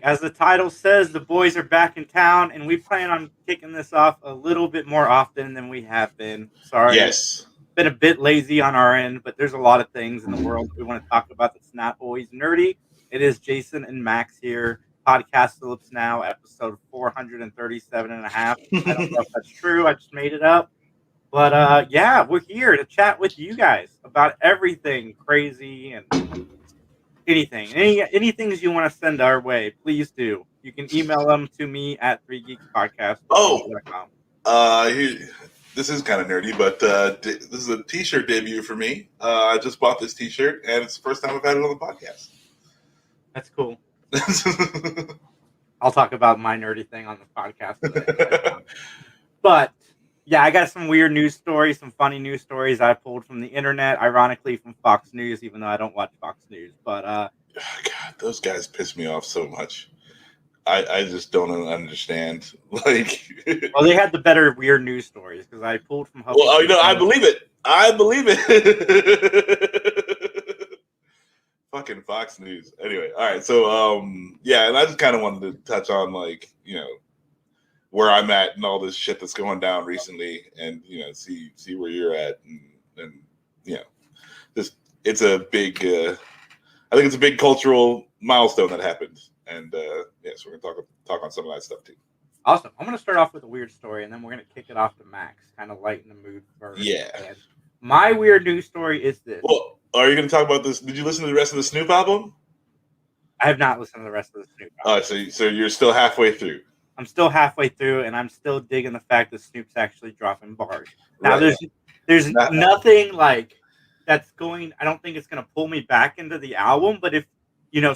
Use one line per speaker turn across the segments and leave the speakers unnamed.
As the title says, the boys are back in town, and we plan on kicking this off a little bit more often than we have been. Sorry, we've
Yes.
been a bit lazy on our end, but there's a lot of things in the world that we want to talk about that's not always nerdy. It is Jason and Max here. Podcastalypse now, episode 437 and a half. I don't know if that's true. I just made it up. But yeah, we're here to chat with you guys about everything crazy and anything. Any things you want to send our way, please do. You can email them to me at 3geekspodcast at
Oh,
gmail.com.
this is kind of nerdy, but this is a T-shirt debut for me. I just bought this T-shirt, and it's the first time I've had it on the podcast.
That's cool. I'll talk about my nerdy thing on the podcast today. But yeah, I got some weird news stories, some funny news stories I pulled from the internet, ironically from Fox News, even though I don't watch Fox News. But
God, those guys piss me off so much. I just don't understand. Like,
well, they had the better weird news stories because I pulled from.
Well, I believe it. I believe it. Fucking Fox News. Anyway, all right. So, yeah, and I just kind of wanted to touch on, like, where I'm at and all this shit that's going down recently, and see where you're at, and this it's a big. I think it's a big cultural milestone that happened, and yes, we're gonna talk on some of that stuff too.
Awesome. I'm gonna start off with a weird story, and then we're gonna kick it off to Max, kind of lighten the mood first.
Yeah.
And my weird news story is this.
Well, are you gonna talk about this? Did you listen to the rest of the Snoop album?
I have not listened to the rest of the Snoop album.
So you're still halfway through.
I'm still halfway through, and I'm still digging the fact that Snoop's actually dropping bars. Now,
Right.
there's nothing like that's going. I don't think it's going to pull me back into the album. But if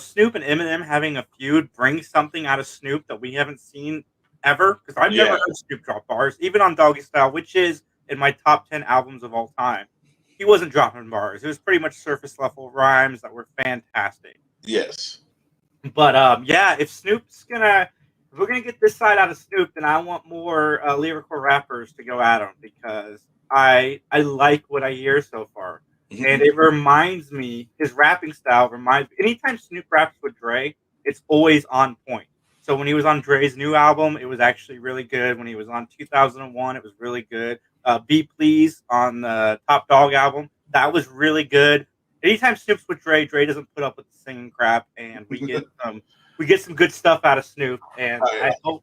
Snoop and Eminem having a feud brings something out of Snoop that we haven't seen ever, because I've never heard Snoop drop bars, even on Doggy Style, which is in my top 10 albums of all time. He wasn't dropping bars. It was pretty much surface level rhymes that were fantastic.
Yes.
But yeah, if we're gonna get this side out of Snoop, then I want more lyrical rappers to go at him because I like what I hear so far, and it reminds me his rapping style reminds me. Anytime Snoop raps with Dre, it's always on point. So when he was on Dre's new album, it was actually really good. When he was on 2001, it was really good. Be Please on the Top Dog album, that was really good. Anytime Snoop's with Dre doesn't put up with the singing crap, and we get some good stuff out of Snoop. And I hope.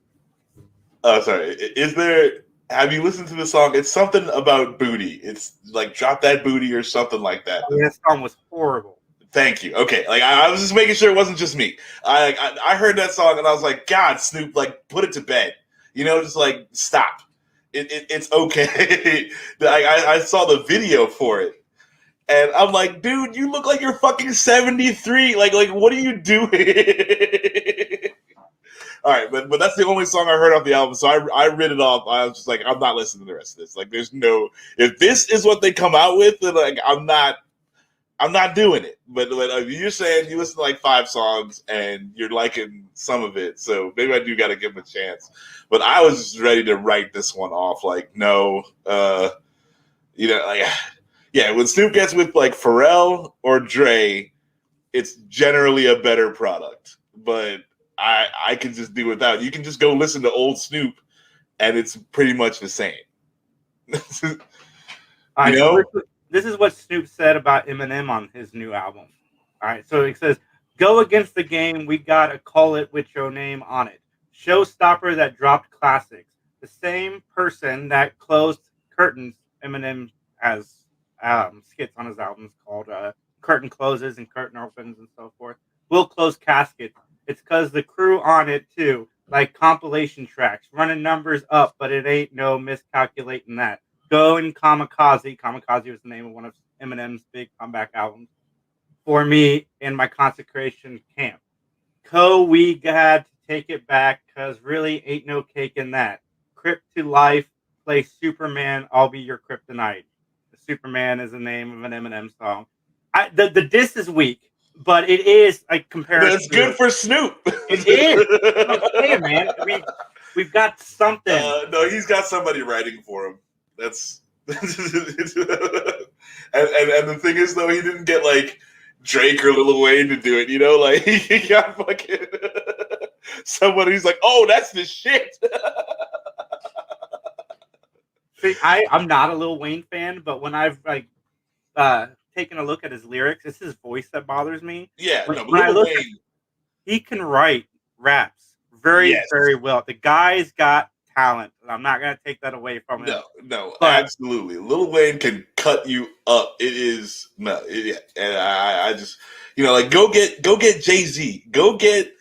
Sorry. Have you listened to the song? It's something about booty. It's like drop that booty or something like that.
That song was horrible.
Thank you. Okay, like I was just making sure it wasn't just me. I heard that song and I was like, God, Snoop, like put it to bed. Just like stop. It's okay. I saw the video for it. And I'm like, dude, you look like you're fucking 73. Like what are you doing? All right, but that's the only song I heard off the album, so I read it off. I was just like, I'm not listening to the rest of this. Like, there's no, if this is what they come out with, then like I'm not doing it. But you're saying you listen to like 5 songs and you're liking some of it, so maybe I do got to give them a chance. But I was just ready to write this one off. Like, no, yeah, when Snoop gets with like Pharrell or Dre, it's generally a better product. But I can just do without. You can just go listen to old Snoop, and it's pretty much the same.
This is what Snoop said about Eminem on his new album. All right, so it says, "Go against the game. We gotta call it with your name on it. Showstopper that dropped classics. The same person that closed curtains. Eminem has skits on his albums called Curtain Closes and Curtain Opens and so forth. We'll close caskets. It's because the crew on it too, like compilation tracks, running numbers up, but it ain't no miscalculating that. Go and Kamikaze. Kamikaze was the name of one of Eminem's big comeback albums. For me in my consecration camp. We got to take it back, cause really ain't no cake in that. Crypt to life, play Superman, I'll be your kryptonite. Superman is the name of an Eminem song. The diss is weak. But it is like comparison.
It's good for Snoop.
It is. Okay, man. We've got something.
No, he's got somebody writing for him. That's and the thing is though, he didn't get like Drake or Lil Wayne to do it. Like he got fucking. somebody's like, "Oh, that's the shit."
See, I'm not a Lil Wayne fan, but when I've taken a look at his lyrics, it's his voice that bothers me.
Yeah,
When,
no, but
when I
Lil
look at,
Wayne,
he can write raps very,
yes,
very well. The guy's got talent. And I'm not gonna take that away from him.
no,
But
absolutely. Lil Wayne can cut you up. It is yeah, and I just like go get Jay-Z, go get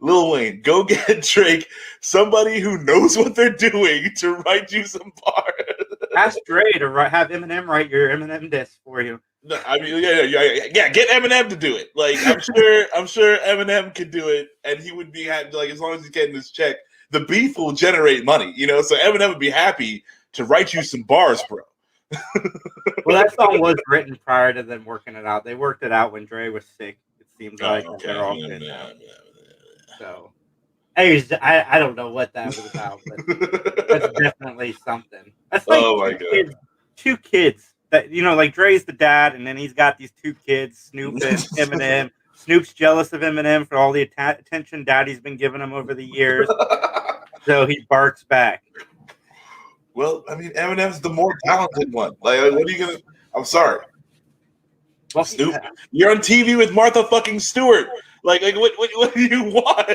Lil Wayne, go get Drake, somebody who knows what they're doing to write you some bars.
ask Dre to have Eminem write your Eminem diss for you.
No, I mean, yeah. Get Eminem to do it. Like, I'm sure Eminem could do it, and he would be happy. Like, as long as he's getting his check, the beef will generate money. So Eminem would be happy to write you some bars, bro.
Well, that song was written prior to them working it out. They worked it out when Dre was sick. It seems like
Okay.
they're all good now. So, I don't know what that was about, but that's definitely something. That's like
Oh my god.
two kids that like Dre's the dad, and then he's got these two kids, Snoop and Eminem. Snoop's jealous of Eminem for all the attention Daddy's been giving him over the years, so he barks back.
Well, I mean, Eminem's the more talented one. Like, what are you gonna? I'm sorry,
Well,
Snoop. You're on TV with Martha fucking Stewart. Like what do you want?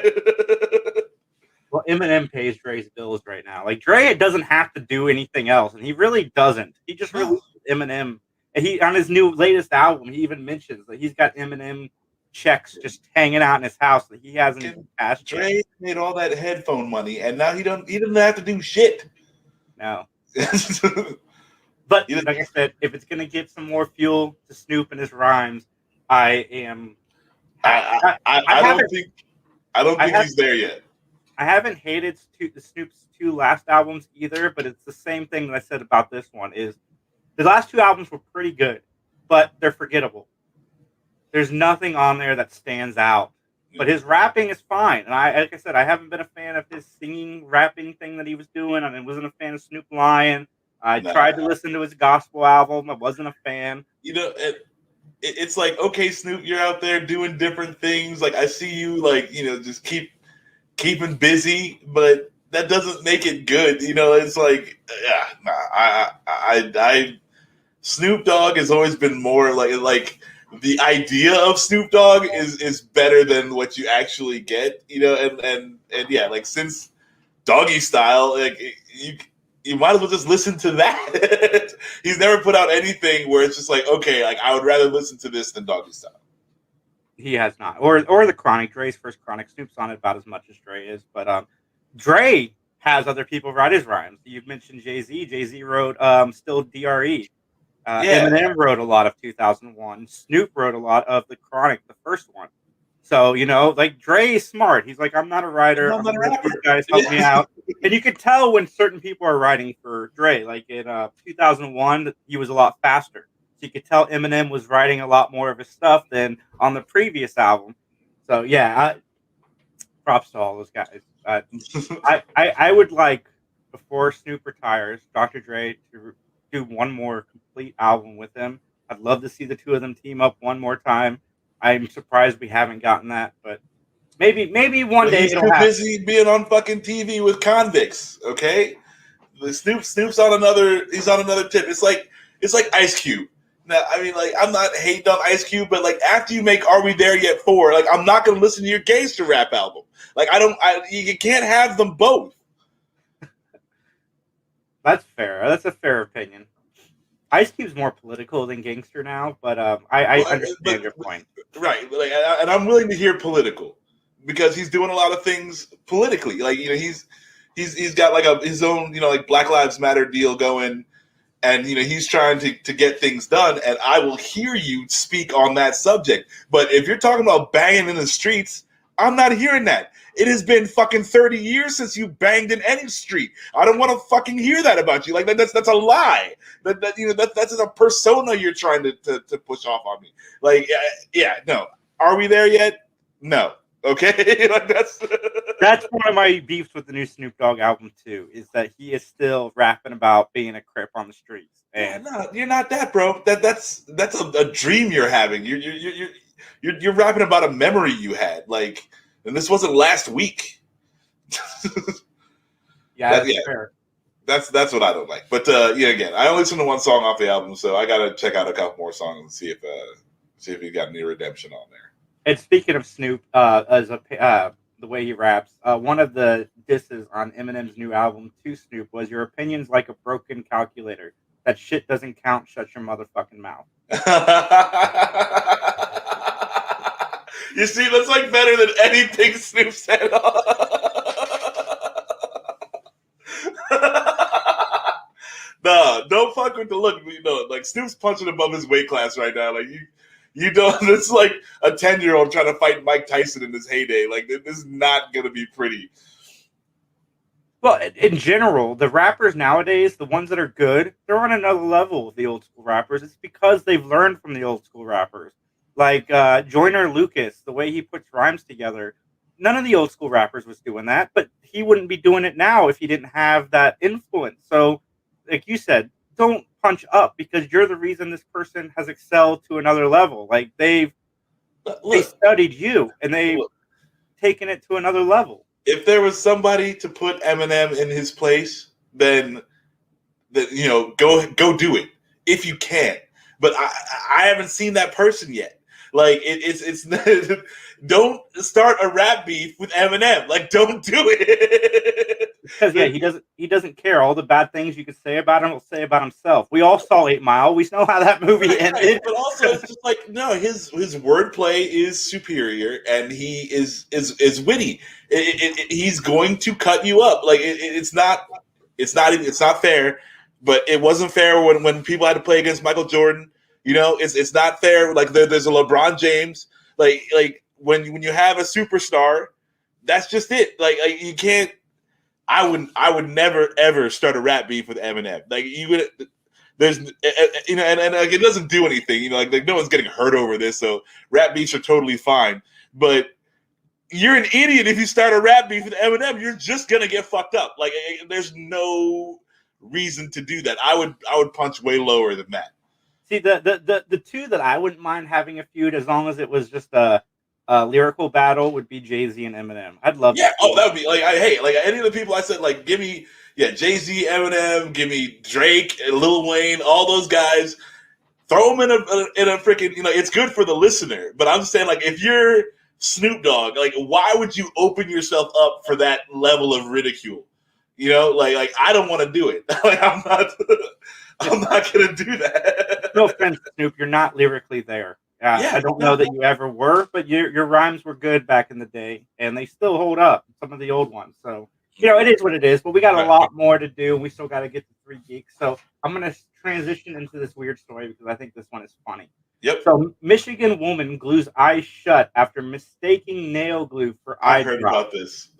Well, Eminem pays Dre's bills right now. Like Dre doesn't have to do anything else, and he really doesn't. He just released Eminem, and he on his latest album, he even mentions that he's got Eminem checks just hanging out in his house that he hasn't even cashed.
Dre made all that headphone money, and now he doesn't have to do shit.
No. But like I said, if it's gonna give some more fuel to Snoop and his rhymes, I am.
I don't think he's there yet.
I haven't hated the Snoop's two last albums either, but it's the same thing that I said about this one. Is the last two albums were pretty good, but they're forgettable. There's nothing on there that stands out. But his rapping is fine, and like I said, I haven't been a fan of his singing, rapping thing that he was doing. I wasn't a fan of Snoop Lion. I tried to listen to his gospel album. I wasn't a fan.
It's like, okay, Snoop, you're out there doing different things. Like, I see you, like, just keeping busy, but that doesn't make it good. It's like, I Snoop Dogg has always been more like the idea of Snoop Dogg is better than what you actually get. And yeah, like, since Doggy Style, like, you might as well just listen to that. He's never put out anything where it's just like, okay, like, I would rather listen to this than Doggy Style.
He has not, or the Chronic. Dre's first Chronic. Snoop's on it about as much as Dre is, but Dre has other people write his rhymes. You've mentioned Jay-Z. Jay-Z wrote Still DRE. Eminem wrote a lot of 2001. Snoop wrote a lot of the Chronic, the first one. So, like, Dre is smart. He's like, I'm not a writer. I'm not a rapper. These guys help me out. And you could tell when certain people are writing for Dre. Like in 2001, he was a lot faster. So you could tell Eminem was writing a lot more of his stuff than on the previous album. So, yeah, props to all those guys. I would like, before Snoop retires, Dr. Dre to do one more complete album with him. I'd love to see the two of them team up one more time. I'm surprised we haven't gotten that, but maybe one day
it'll happen. He's too busy being on fucking TV with convicts. Okay, Snoop's on another. He's on another tip. It's like Ice Cube. Now, I mean, like, I'm not hating on Ice Cube, but like, after you make "Are We There Yet" 4, like, I'm not gonna listen to your gangster rap album. Like, you can't have them both.
That's fair. That's a fair opinion. Ice Cube's more political than gangster now, but I understand your point.
Right, like, and I'm willing to hear political because he's doing a lot of things politically. Like, he's got like his own like Black Lives Matter deal going, and he's trying to get things done. And I will hear you speak on that subject. But if you're talking about banging in the streets, I'm not hearing that. It has been fucking 30 years since you banged in any street. I don't want to fucking hear that about you. Like, that's a lie. That's a persona you're trying to push off on me. Like, yeah, no. Are we there yet? No. Okay, like, that's
one of my beefs with the new Snoop Dogg album too. Is that he is still rapping about being a Crip on the streets. And
no, you're not that, bro. That's a dream you're having. You're rapping about a memory you had. Like. And this wasn't last week.
Yeah, that's fair.
That's what I don't like. But again, I only listened to one song off the album, so I gotta check out a couple more songs and see if he got any redemption on there.
And speaking of Snoop, the way he raps, one of the disses on Eminem's new album to Snoop was, "Your opinion's like a broken calculator. That shit doesn't count. Shut your motherfucking mouth."
You see, that's like better than anything Snoop said. Nah, don't fuck with the look. Like Snoop's punching above his weight class right now. Like you don't. It's like a 10-year-old trying to fight Mike Tyson in his heyday. Like this is not gonna be pretty.
Well, in general, the rappers nowadays, the ones that are good, they're on another level of the old school rappers. It's because they've learned from the old school rappers. Like Joyner Lucas, the way he puts rhymes together. None of the old school rappers was doing that, but he wouldn't be doing it now if he didn't have that influence. So, like you said, don't punch up because you're the reason this person has excelled to another level. Like they studied you and they've taken it to another level.
If there was somebody to put Eminem in his place, then go do it if you can. But I haven't seen that person yet. Like it's don't start a rap beef with Eminem. Like don't do it.
Because he doesn't care. All the bad things you could say about him, will say about himself. We all saw 8 Mile. We know how that movie ended.
Right. But also, it's just like no, his wordplay is superior, and he is witty. He's going to cut you up. Like it's not fair. But it wasn't fair when people had to play against Michael Jordan. It's not fair. Like there's a LeBron James. Like when you have a superstar, that's just it. Like you can't. I would never ever start a rap beef with Eminem. Like you would. There's and like, it doesn't do anything. Like no one's getting hurt over this. So rap beefs are totally fine. But you're an idiot if you start a rap beef with Eminem. You're just gonna get fucked up. Like there's no reason to do that. I would punch way lower than that.
See, the two that I wouldn't mind having a feud as long as it was just a lyrical battle would be Jay-Z and Eminem. I'd love
that. Oh, that would be like like any of the people I said, like give me Jay-Z, Eminem, give me Drake, Lil Wayne, all those guys. Throw them in a freaking, it's good for the listener. But I'm saying, like, if you're Snoop Dogg, like, why would you open yourself up for that level of ridicule? Like I don't want to do it. Like I'm not gonna do that.
No offense, Snoop, you're not lyrically there. I don't know that you ever were, but your rhymes were good back in the day, and they still hold up. Some of the old ones, so it is what it is. But we got a lot more to do, and we still got to get to 3 Geeks. So I'm gonna transition into this weird story because I think this one is funny.
Yep.
So Michigan woman glues eyes shut after mistaking nail glue for eye drop.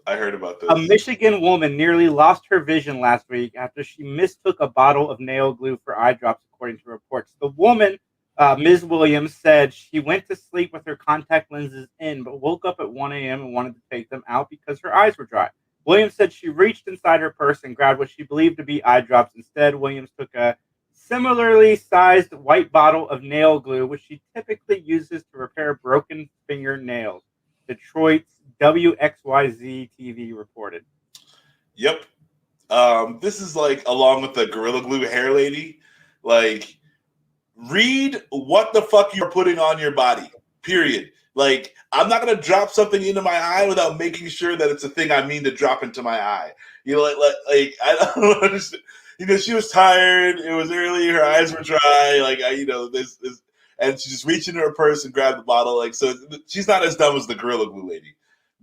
I heard about this.
A Michigan woman nearly lost her vision last week after she mistook a bottle of nail glue for eye drops, according to reports. The woman, Ms. Williams, said she went to sleep with her contact lenses in, but woke up at 1 a.m. and wanted to take them out because her eyes were dry. Williams said she reached inside her purse and grabbed what she believed to be eye drops. Instead, Williams took a similarly sized white bottle of nail glue, which she typically uses to repair broken fingernails. Detroit's WXYZ TV reported.
Yep. This is like along with the Gorilla Glue hair lady. Like, read what the fuck you're putting on your body. Period. Like, I'm not gonna drop something into my eye without making sure that it's a thing I mean to drop into my eye. Like I don't understand. She was tired. It was early. Her eyes were dry. Like this, and she just reached into her purse and grabbed the bottle. Like, so she's not as dumb as the Gorilla Glue lady.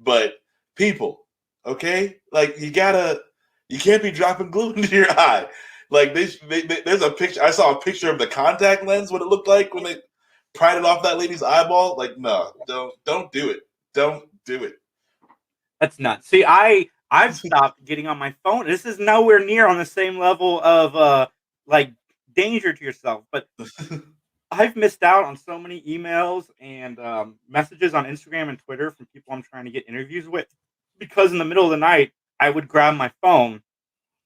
But people, okay, like you can't be dropping glue into your eye. Like there's a picture. I saw a picture of the contact lens. What it looked like when they pried it off that lady's eyeball. Like, no, don't do it. Don't do it.
That's nuts. See, I've stopped getting on my phone. This is nowhere near on the same level of like danger to yourself, but I've missed out on so many emails and messages on Instagram and Twitter from people I'm trying to get interviews with because in the middle of the night I would grab my phone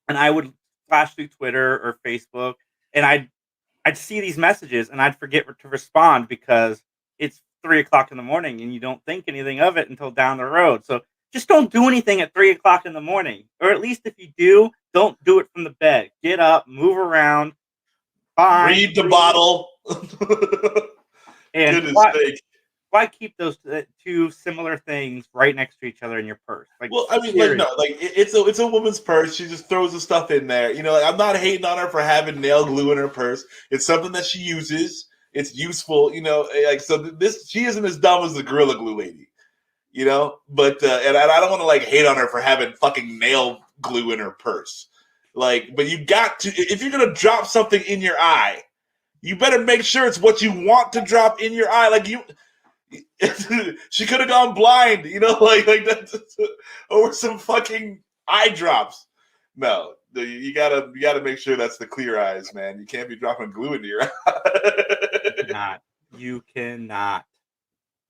and I would flash through Twitter or Facebook and I'd see these messages and I'd forget to respond because it's 3 o'clock in the morning and you don't think anything of it until down the road. So just don't do anything at 3 o'clock in the morning. Or at least if you do, don't do it from the bed. Get up, move around, fine.
Read the bottle.
And
Goodness sake.
why keep those two similar things right next to each other in your purse? Like,
Well, I mean, like, no, like it's a woman's purse. She just throws the stuff in there. You know, like, I'm not hating on her for having nail glue in her purse. It's something that she uses. It's useful, you know. Like, so this, she isn't as dumb as the Gorilla Glue lady, you know. But and I don't want to like hate on her for having fucking nail glue in her purse. Like, but you got to, if you're gonna drop something in your eye, you better make sure it's what you want to drop in your eye. Like, you. She could have gone blind, you know, like that over some fucking eye drops. No, you gotta make sure that's the clear eyes, man. You can't be dropping glue into your eye.
You cannot.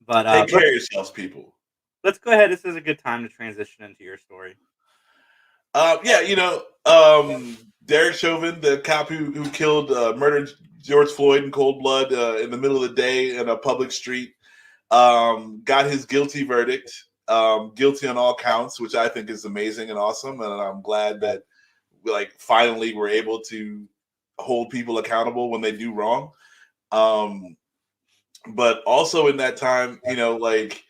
But
take care of yourselves, people.
Let's go ahead. This is a good time to transition into your story.
Yeah, you know, Derek Chauvin, the cop who killed, murdered George Floyd in cold blood in the middle of the day in a public street. Got his guilty verdict, guilty on all counts, which I think is amazing and awesome, and I'm glad that like finally we're able to hold people accountable when they do wrong. But also in that time, you know, like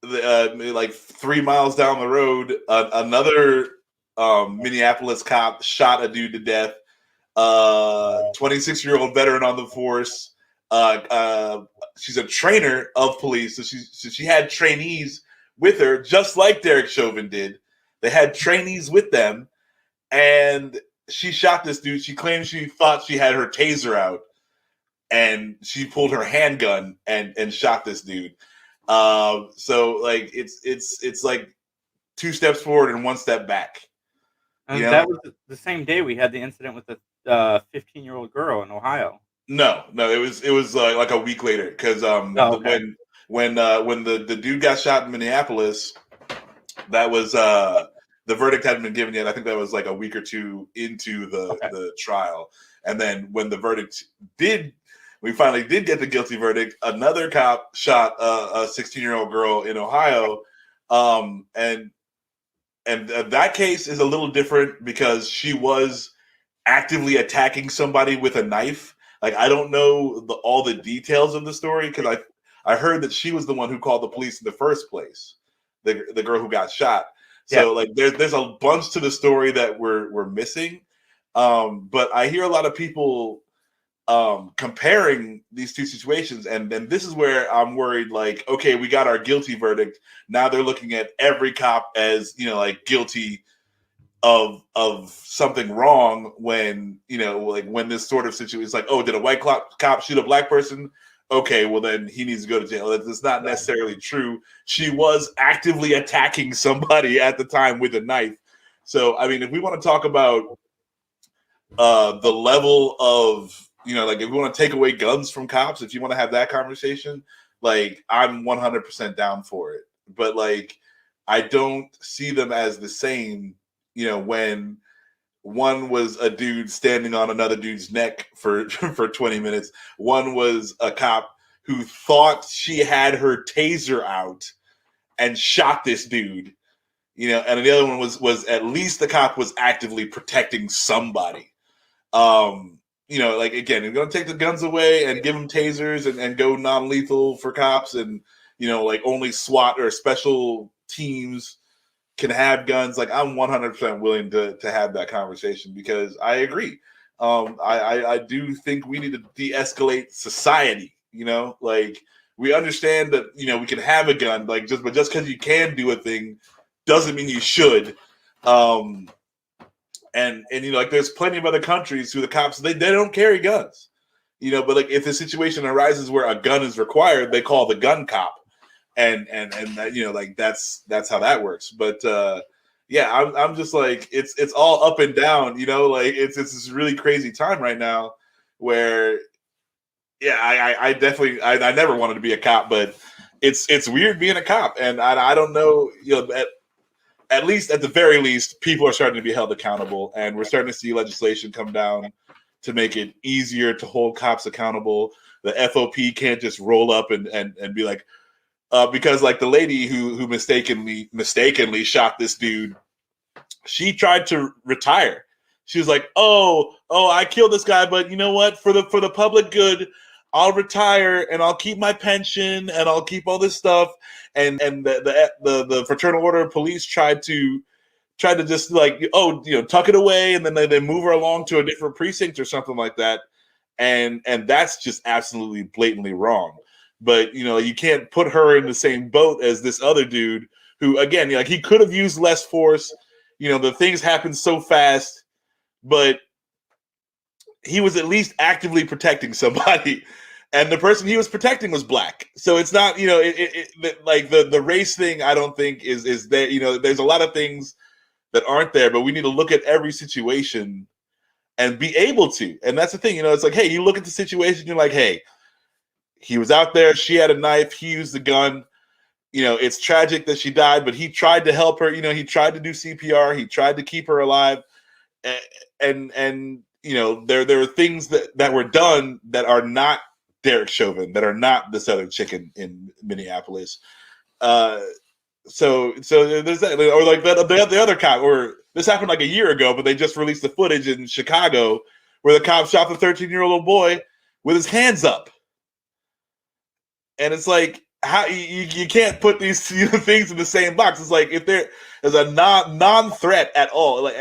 like 3 miles down the road, another Minneapolis cop shot a dude to death. 26-year-old veteran on the force. She's a trainer of police, so she had trainees with her, just like Derek Chauvin did. They had trainees with them, and she shot this dude. She claimed she thought she had her taser out, and she pulled her handgun and shot this dude. So like it's like 2 steps forward and 1 step back.
And that was the same day we had the incident with the 15-year-old girl in Ohio.
No, it was like a week later because when the dude got shot in Minneapolis, that was the verdict hadn't been given yet. I think that was like a week or 2 into the trial, and then when the verdict we finally did get the guilty verdict. Another cop shot a 16-year-old girl in Ohio, and that case is a little different because she was actively attacking somebody with a knife. Like, I don't know all the details of the story because I heard that she was the one who called the police in the first place, the girl who got shot. So like there's a bunch to the story that we're missing. But I hear a lot of people comparing these two situations, and then this is where I'm worried. Like, okay, we got our guilty verdict. Now they're looking at every cop as, you know, like guilty of something wrong when, you know, like when this sort of situation is like, oh, did a white cop shoot a black person? Okay, well then he needs to go to jail. That's not necessarily true. She was actively attacking somebody at the time with a knife. So, I mean, if we want to talk about the level of, you know, like if we want to take away guns from cops, if you want to have that conversation, like I'm 100% down for it. But like, I don't see them as the same. You know, when one was a dude standing on another dude's neck for 20 minutes, one was a cop who thought she had her taser out and shot this dude, you know, and the other one was at least the cop was actively protecting somebody. You know, like, again, you're going to take the guns away and give them tasers and go non-lethal for cops, and, you know, like only SWAT or special teams can have guns. Like, I'm 100% willing to have that conversation because I agree. I do think we need to de-escalate society. You know, like, we understand that, you know, we can have a gun, like, just because you can do a thing doesn't mean you should. And you know, like, there's plenty of other countries who the cops they don't carry guns. You know, but like if the situation arises where a gun is required, they call the gun cop. And you know, like that's how that works. But yeah, I'm just like it's all up and down. You know, like it's this really crazy time right now where, yeah, I definitely I never wanted to be a cop, but it's weird being a cop, and I don't know, you know, at least at the very least, people are starting to be held accountable, and we're starting to see legislation come down to make it easier to hold cops accountable. The FOP can't just roll up and be like, because like the lady who mistakenly shot this dude, she tried to retire. She was like, "Oh, I killed this guy, but you know what? For the public good, I'll retire and I'll keep my pension and I'll keep all this stuff." And the fraternal order of police tried to just like, tuck it away, and then they move her along to a different precinct or something like that. And that's just absolutely blatantly wrong. But you can't put her in the same boat as this other dude who, again, like, he could have used less force. The things happen so fast, but he was at least actively protecting somebody. And the person he was protecting was black. So it's not, like the race thing, I don't think is there. There's a lot of things that aren't there, but we need to look at every situation and be able to. And that's the thing, it's like, hey, you look at the situation, you're like, hey, he was out there, she had a knife, he used the gun. It's tragic that she died, but he tried to help her. He tried to do CPR, he tried to keep her alive. And there are things that were done that are not Derek Chauvin, that are not this other chicken in Minneapolis. So there's that, or like the other cop, or this happened like a year ago, but they just released the footage in Chicago where the cop shot the 13-year-old boy with his hands up, and it's like, how you can't put these things in the same box. It's like, if there is a non-threat at all, like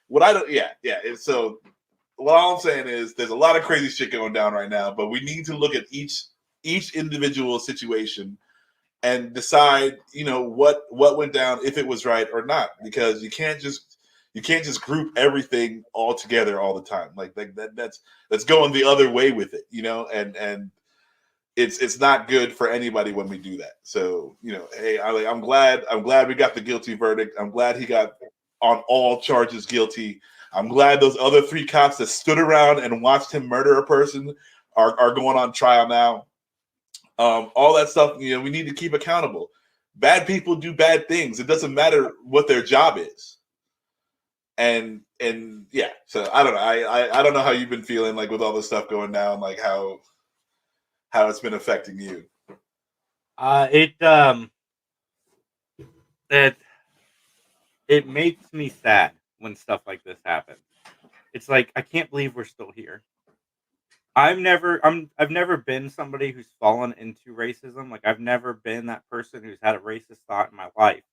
what I don't, yeah. So what I'm saying is, there's a lot of crazy shit going down right now, but we need to look at each individual situation and decide, what went down, if it was right or not, because you can't just group everything all together all the time. Like that's going the other way with it, and it's not good for anybody when we do that. So, hey, I'm glad we got the guilty verdict. I'm glad he got on all charges guilty. I'm glad those other 3 cops that stood around and watched him murder a person are going on trial now. All that stuff, we need to keep accountable. Bad people do bad things. It doesn't matter what their job is. And yeah, so I don't know. I don't know how you've been feeling, like, with all this stuff going down, like how it's been affecting you.
It makes me sad when stuff like this happens. It's like, I can't believe we're still here. I've never been somebody who's fallen into racism. Like, I've never been that person who's had a racist thought in my life.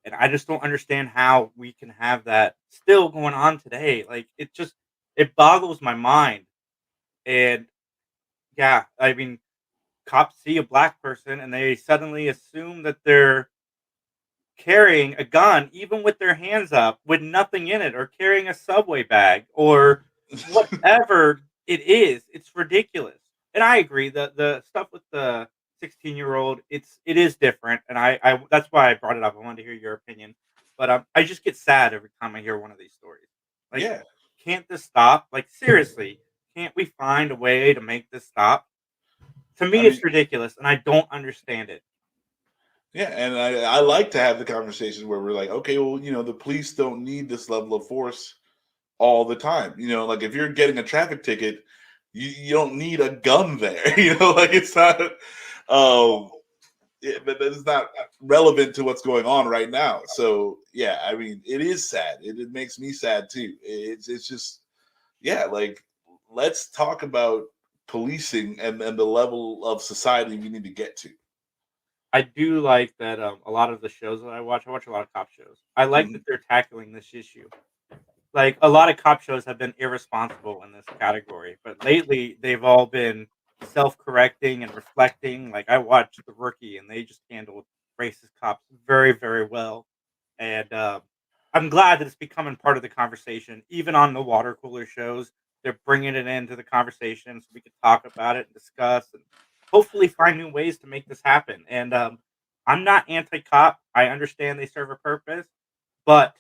And I just don't understand how we can have that still going on today. Like, it boggles my mind. And yeah, I mean, cops see a black person and they suddenly assume that they're carrying a gun, even with their hands up, with nothing in it, or carrying a Subway bag, or whatever it is. It's ridiculous. And I agree, the stuff with the 16-year-old, it is different, and I that's why I brought it up. I wanted to hear your opinion, but I just get sad every time I hear one of these stories. Like,
Yeah,
can't this stop? Like, seriously, can't we find a way to make this stop? To me,
I mean,
it's ridiculous, and I don't understand it.
yeah, and I like to have the conversation where we're like, okay, well, the police don't need this level of force all the time. Like, if you're getting a traffic ticket, you don't need a gun there. Like, it's not, but it's not relevant to what's going on right now. So yeah, I mean, it is sad. It makes me sad too. It's just, yeah, like, let's talk about policing and the level of society we need to get to.
I do like that, a lot of the shows that I watch a lot of cop shows. I like
Mhm.
that they're tackling this issue. Like, a lot of cop shows have been irresponsible in this category, but lately they've all been self-correcting and reflecting. Like, I watched The Rookie, and they just handled racist cops very, very well. And I'm glad that it's becoming part of the conversation, even on the water cooler shows. They're bringing it into the conversation so we can talk about it and discuss, and hopefully find new ways to make this happen. And I'm not anti-cop. I understand they serve a purpose, but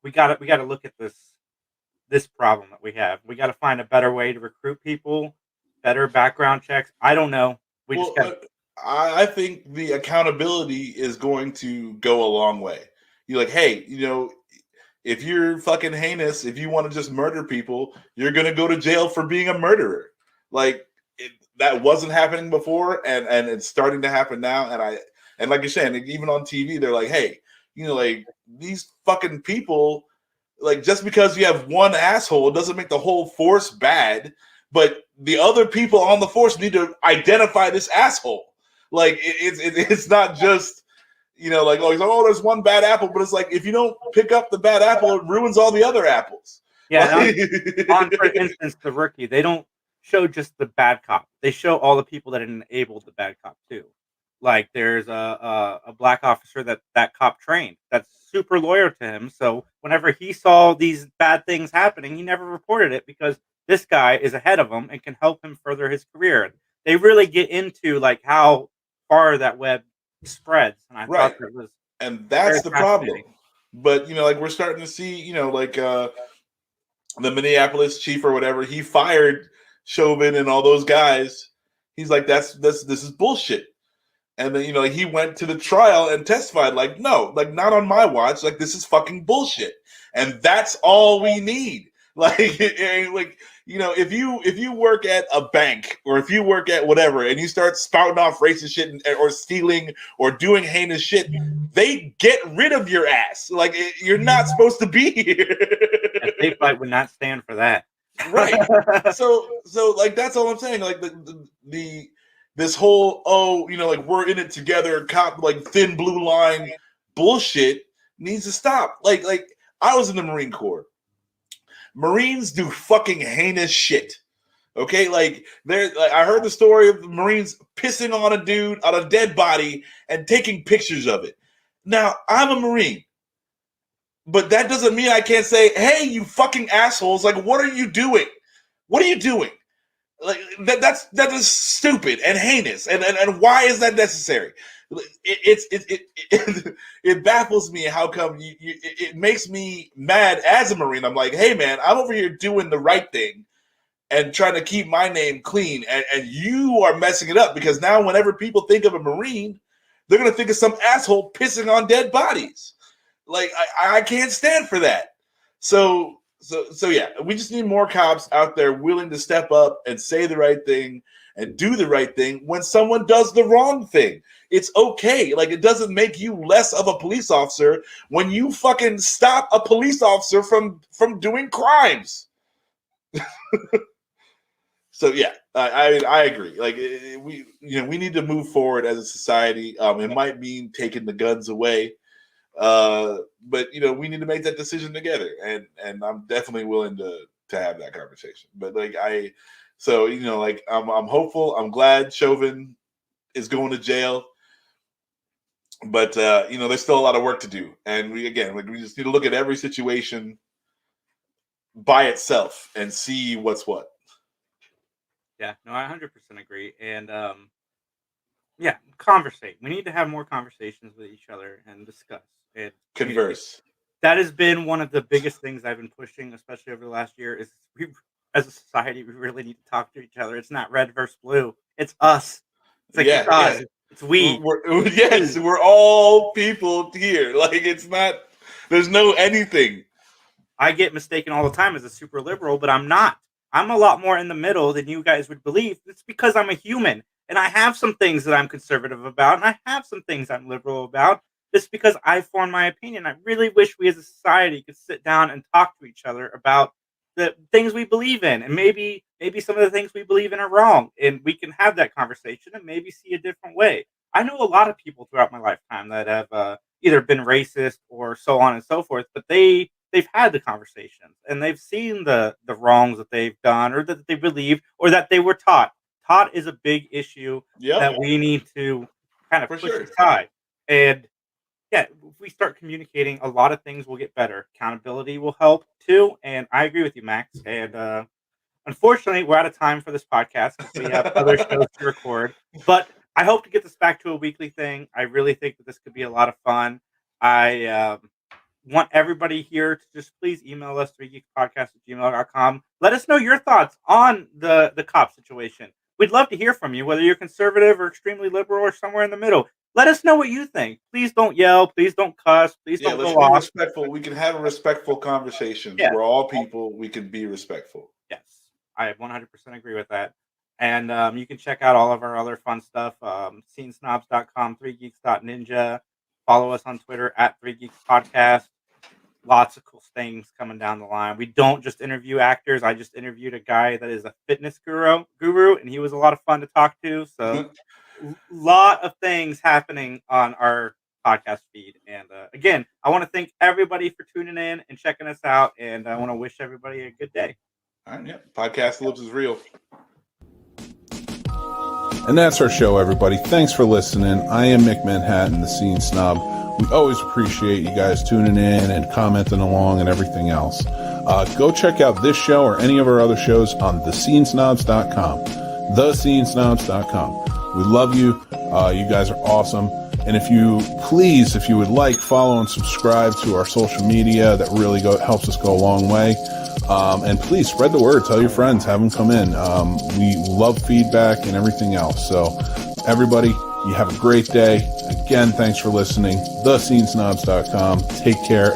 we gotta look at this problem that we have. We gotta find a better way to recruit people, better background checks. I don't know. We just
Well,
got to.
I think the accountability is going to go a long way. You're like, hey, if you're fucking heinous, if you want to just murder people, you're going to go to jail for being a murderer. Like, that wasn't happening before, and it's starting to happen now. And like you're saying, even on TV, they're like, hey, like these fucking people, like just because you have one asshole doesn't make the whole force bad. But the other people on the force need to identify this asshole. Like it's not just like oh there's one bad apple, but it's like if you don't pick up the bad apple, it ruins all the other apples.
Yeah, on for instance, The Rookie, they don't show just the bad cop. They show all the people that enabled the bad cop too. Like there's a black officer that cop trained that's super loyal to him. So whenever he saw these bad things happening, he never reported it because this guy is ahead of him and can help him further his career. They really get into like how far that web spreads, and I
right.
thought that was
and that's the problem. But like we're starting to see, like the Minneapolis chief or whatever, he fired Chauvin and all those guys. He's like, this is bullshit. And then he went to the trial and testified like, no, like not on my watch. Like this is fucking bullshit. And that's all we need. Like, if you work at a bank or if you work at whatever and you start spouting off racist shit or stealing or doing heinous shit, they get rid of your ass. Like you're not supposed to be here.
A safe fight would not stand for that.
Right. So like that's all I'm saying. Like this whole like we're in it together, cop like thin blue line bullshit needs to stop. Like I was in the Marine Corps. Marines do fucking heinous shit. Okay, like I heard the story of the Marines pissing on a dude on a dead body and taking pictures of it. Now, I'm a Marine, but that doesn't mean I can't say, "Hey, you fucking assholes! Like, what are you doing? What are you doing? Like that is stupid and heinous. And why is that necessary? It baffles me how come it makes me mad as a Marine. I'm like, hey man, I'm over here doing the right thing and trying to keep my name clean, and you are messing it up because now whenever people think of a Marine, they're gonna think of some asshole pissing on dead bodies. Like I can't stand for that. So yeah, we just need more cops out there willing to step up and say the right thing and do the right thing when someone does the wrong thing. It's okay. Like it doesn't make you less of a police officer when you fucking stop a police officer from doing crimes. So yeah, I agree. Like we need to move forward as a society. It might mean taking the guns away. But we need to make that decision together, and I'm definitely willing to have that conversation. But like I'm hopeful. I'm glad Chauvin is going to jail, but there's still a lot of work to do, and we just need to look at every situation by itself and see what's what.
Yeah, no, I 100% agree, and yeah, conversate. We need to have more conversations with each other and discuss and
Converse.
That has been one of the biggest things I've been pushing, especially over the last year. Is as a society, we really need to talk to each other. It's not red versus blue. It's us. It's like it's us. It's we.
We're all people here. Like it's not. There's no anything.
I get mistaken all the time as a super liberal, but I'm not. I'm a lot more in the middle than you guys would believe. It's because I'm a human. And I have some things that I'm conservative about, and I have some things I'm liberal about. Just because I formed my opinion, I really wish we as a society could sit down and talk to each other about the things we believe in, and maybe some of the things we believe in are wrong, and we can have that conversation and maybe see a different way. I know a lot of people throughout my lifetime that have either been racist or so on and so forth, but they've had the conversations and they've seen the wrongs that they've done or that they believe or that they were taught. Taught is a big issue that we need to kind of push aside. And yeah, if we start communicating, a lot of things will get better. Accountability will help too. And I agree with you, Max. And unfortunately, we're out of time for this podcast because we have other shows to record. But I hope to get this back to a weekly thing. I really think that this could be a lot of fun. I want everybody here to just please email us 3geekspodcast@gmail.com. Let us know your thoughts on the cop situation. We'd love to hear from you, whether you're conservative or extremely liberal or somewhere in the middle. Let us know what you think. Please don't yell. Please don't cuss. Please don't go off.
Respectful. We can have a respectful conversation. Yeah. We're all people. We can be respectful.
Yes, I 100% agree with that. And you can check out all of our other fun stuff. Scenesnobs.com, 3geeks.ninja. Follow us on Twitter at 3geekspodcast. Lots of cool things coming down the line. We don't just interview actors. I just interviewed a guy that is a fitness guru, and he was a lot of fun to talk to. So, lot of things happening on our podcast feed. And again, I want to thank everybody for tuning in and checking us out. And I want to wish everybody a good day.
All right, yeah. Podcastalypse is real.
And that's our show, everybody. Thanks for listening. I am Mick Manhattan, the Scene Snob. We always appreciate you guys tuning in and commenting along and everything else. Go check out this show or any of our other shows on thescenesnobs.com. Thescenesnobs.com. We love you. You guys are awesome. And if you would like, follow and subscribe to our social media. That really helps us go a long way. And please spread the word. Tell your friends. Have them come in. We love feedback and everything else. So everybody, you have a great day. Again, thanks for listening. Thescenesnobs.com. Take care.